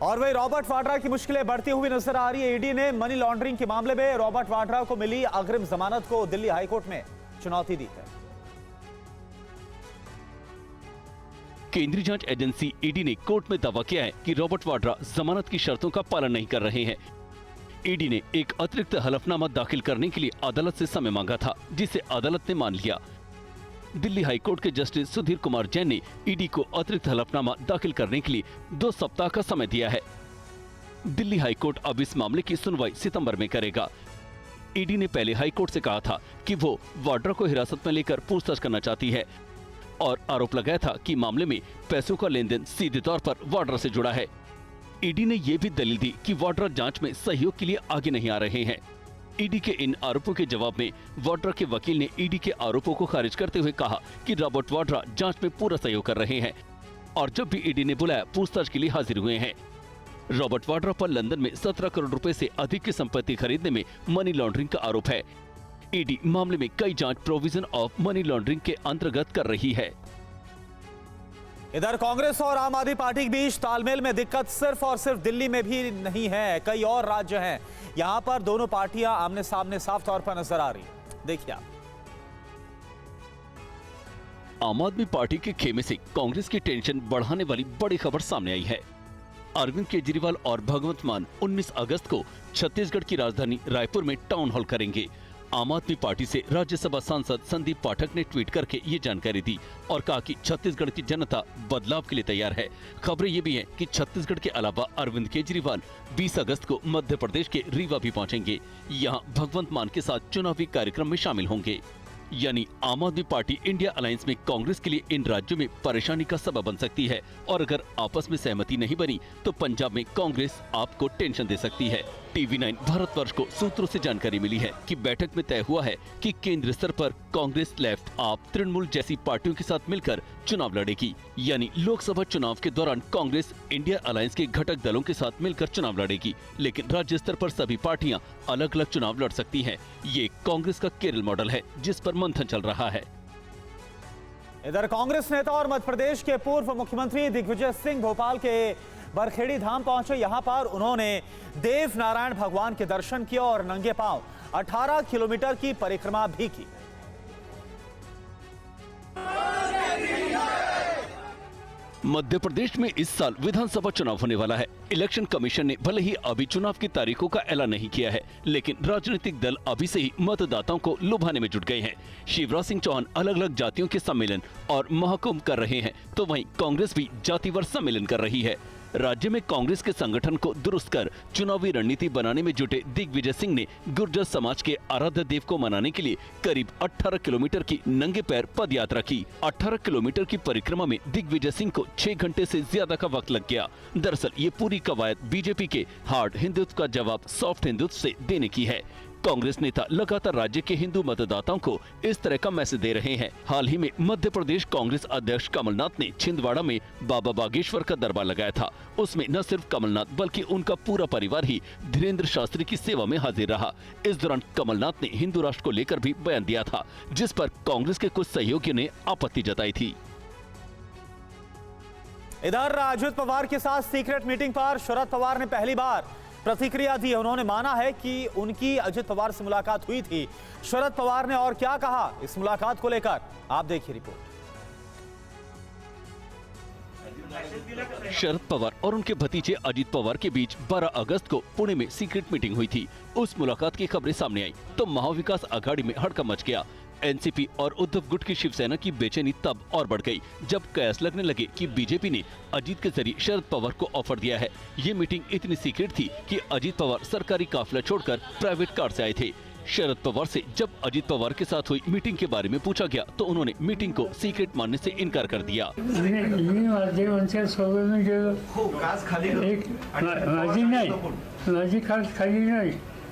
और वही रॉबर्ट वाड्रा की मुश्किलें बढ़ती हुई नजर आ रही है। ईडी ने मनी लॉन्ड्रिंग के मामले में रॉबर्ट वाड्रा को मिली अग्रिम जमानत को दिल्ली हाईकोर्ट में चुनौती दी है। केंद्रीय जांच एजेंसी ईडी ने कोर्ट में दावा किया है कि रॉबर्ट वाड्रा जमानत की शर्तों का पालन नहीं कर रहे हैं। ईडी ने एक अतिरिक्त हलफनामा दाखिल करने के लिए अदालत से समय मांगा था, जिसे अदालत ने मान लिया। दिल्ली हाईकोर्ट के जस्टिस सुधीर कुमार जैन ने ईडी को अतिरिक्त हलफनामा दाखिल करने के लिए 2 सप्ताह का समय दिया है। दिल्ली हाईकोर्ट अब इस मामले की सुनवाई सितंबर में करेगा। ईडी ने पहले हाईकोर्ट से कहा था कि वो वाड्रा को हिरासत में लेकर पूछताछ करना चाहती है और आरोप लगाया था कि मामले में पैसों का लेन देन सीधे तौर पर वाड्रा से जुड़ा है। ईडी ने यह भी दलील दी कि वाड्रा जांच में सहयोग के लिए आगे नहीं आ रहे हैं। ईडी के इन आरोपों के जवाब में वाड्रा के वकील ने ईडी के आरोपों को खारिज करते हुए कहा कि रॉबर्ट वाड्रा जांच में पूरा सहयोग कर रहे हैं और जब भी ईडी ने बुलाया पूछताछ के लिए हाजिर हुए हैं। रॉबर्ट वाड्रा पर लंदन में 17 करोड़ रुपए से अधिक की संपत्ति खरीदने में मनी लॉन्ड्रिंग का आरोप है। ईडी मामले में कई जांच प्रोविजन ऑफ मनी लॉन्ड्रिंग के अंतर्गत कर रही है। इधर कांग्रेस और आम आदमी पार्टी के बीच तालमेल में दिक्कत सिर्फ और सिर्फ दिल्ली में भी नहीं है, कई और राज्य हैं। यहां पर दोनों पार्टियां आमने सामने साफ तौर पर नजर आ रही। देखिए आप। आम आदमी पार्टी के खेमे से कांग्रेस की टेंशन बढ़ाने वाली बड़ी खबर सामने आई है। अरविंद केजरीवाल और भगवंत मान 19 अगस्त को छत्तीसगढ़ की राजधानी रायपुर में टाउन हॉल करेंगे। आम आदमी पार्टी से राज्यसभा सांसद संदीप पाठक ने ट्वीट करके ये जानकारी दी और कहा कि छत्तीसगढ़ की जनता बदलाव के लिए तैयार है। खबरें ये भी हैं कि छत्तीसगढ़ के अलावा अरविंद केजरीवाल 20 अगस्त को मध्य प्रदेश के रीवा भी पहुंचेंगे। यहां भगवंत मान के साथ चुनावी कार्यक्रम में शामिल होंगे। यानी आम आदमी पार्टी इंडिया अलायंस में कांग्रेस के लिए इन राज्यों में परेशानी का सबब बन सकती है और अगर आपस में सहमति नहीं बनी तो पंजाब में कांग्रेस आपको टेंशन दे सकती है। TV9 भारतवर्ष को सूत्रों से जानकारी मिली है कि बैठक में तय हुआ है कि केंद्र स्तर पर कांग्रेस लेफ्ट आप तृणमूल जैसी पार्टियों के साथ मिलकर चुनाव लड़ेगी। यानी लोकसभा चुनाव के दौरान कांग्रेस इंडिया अलायंस के घटक दलों के साथ मिलकर चुनाव लड़ेगी, लेकिन राज्य स्तर पर सभी पार्टियां अलग अलग चुनाव लड़ सकती हैं। ये कांग्रेस का केरल मॉडल है जिस पर मंथन चल रहा है। इधर कांग्रेस नेता और मध्य प्रदेश के पूर्व मुख्यमंत्री दिग्विजय सिंह भोपाल के बरखेड़ी धाम पहुंचे। यहां पर उन्होंने देव नारायण भगवान के दर्शन किए और नंगे पांव 18 किलोमीटर की परिक्रमा भी की। मध्य प्रदेश में इस साल विधानसभा चुनाव होने वाला है। इलेक्शन कमीशन ने भले ही अभी चुनाव की तारीखों का ऐलान नहीं किया है, लेकिन राजनीतिक दल अभी से ही मतदाताओं को लुभाने में जुट गए हैं। शिवराज सिंह चौहान अलग अलग जातियों के सम्मेलन और महाकुंभ कर रहे हैं, तो वहीं कांग्रेस भी जातिवार सम्मेलन कर रही है। राज्य में कांग्रेस के संगठन को दुरुस्त कर चुनावी रणनीति बनाने में जुटे दिग्विजय सिंह ने गुर्जर समाज के आराध्य देव को मनाने के लिए करीब 18 किलोमीटर की नंगे पैर पद यात्रा की। 18 किलोमीटर की परिक्रमा में दिग्विजय सिंह को 6 घंटे से ज्यादा का वक्त लग गया। दरअसल ये पूरी कवायद बीजेपी के हार्ड हिंदुत्व का जवाब सॉफ्ट हिंदुत्व से देने की है। कांग्रेस नेता लगातार राज्य के हिंदू मतदाताओं को इस तरह का मैसेज दे रहे हैं। हाल ही में मध्य प्रदेश कांग्रेस अध्यक्ष कमलनाथ ने छिंदवाड़ा में बाबा बागेश्वर का दरबार लगाया था। उसमें न सिर्फ कमलनाथ बल्कि उनका पूरा परिवार ही धीरेन्द्र शास्त्री की सेवा में हाजिर रहा। इस दौरान कमलनाथ ने हिंदू राष्ट्र को लेकर भी बयान दिया था, जिस पर कांग्रेस के कुछ सहयोगियों ने आपत्ति जताई थी। इधर अजित पवार के साथ सीक्रेट मीटिंग पर शरद पवार ने पहली बार प्रतिक्रिया दी। उन्होंने माना है कि उनकी अजित पवार से मुलाकात हुई थी। शरद पवार ने और क्या कहा इस मुलाकात को लेकर, आप देखिए रिपोर्ट। शरद पवार और उनके भतीजे अजित पवार के बीच 12 अगस्त को पुणे में सीक्रेट मीटिंग हुई थी। उस मुलाकात की खबरें सामने आई तो महाविकास आघाड़ी में हड़कंप मच गया। एनसीपी और उद्धव गुट की शिवसेना की बेचैनी तब और बढ़ गई जब कयास लगने लगे कि बीजेपी ने अजीत के जरिए शरद पवार को ऑफर दिया है। ये मीटिंग इतनी सीक्रेट थी कि अजीत पवार सरकारी काफिला छोड़कर प्राइवेट कार से आए थे। शरद पवार से जब अजीत पवार के साथ हुई मीटिंग के बारे में पूछा गया तो उन्होंने मीटिंग को सीक्रेट मानने से इनकार कर दिया।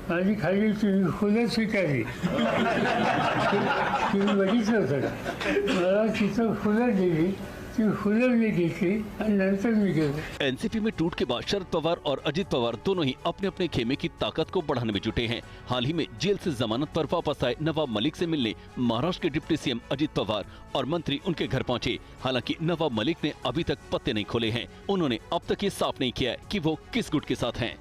माझी खाली खुलं स्वीकारली ती बरीच होतं मला तिथं फुलं दिली ती खुलेल निघाली आणि नंतर मी गेलो. एनसीपी में टूट के बाद शरद पवार और अजित पवार दोनों ही अपने अपने खेमे की ताकत को बढ़ाने में जुटे हैं। हाल ही में जेल से जमानत पर वापस आए नवाब मलिक से मिलने महाराष्ट्र के डिप्टी सीएम अजित पवार और मंत्री उनके घर पहुंचे। हालांकि नवाब मलिक ने अभी तक पत्ते नहीं खोले हैं। उन्होंने अब तक ये साफ नहीं किया है कि वो किस गुट के साथ हैं।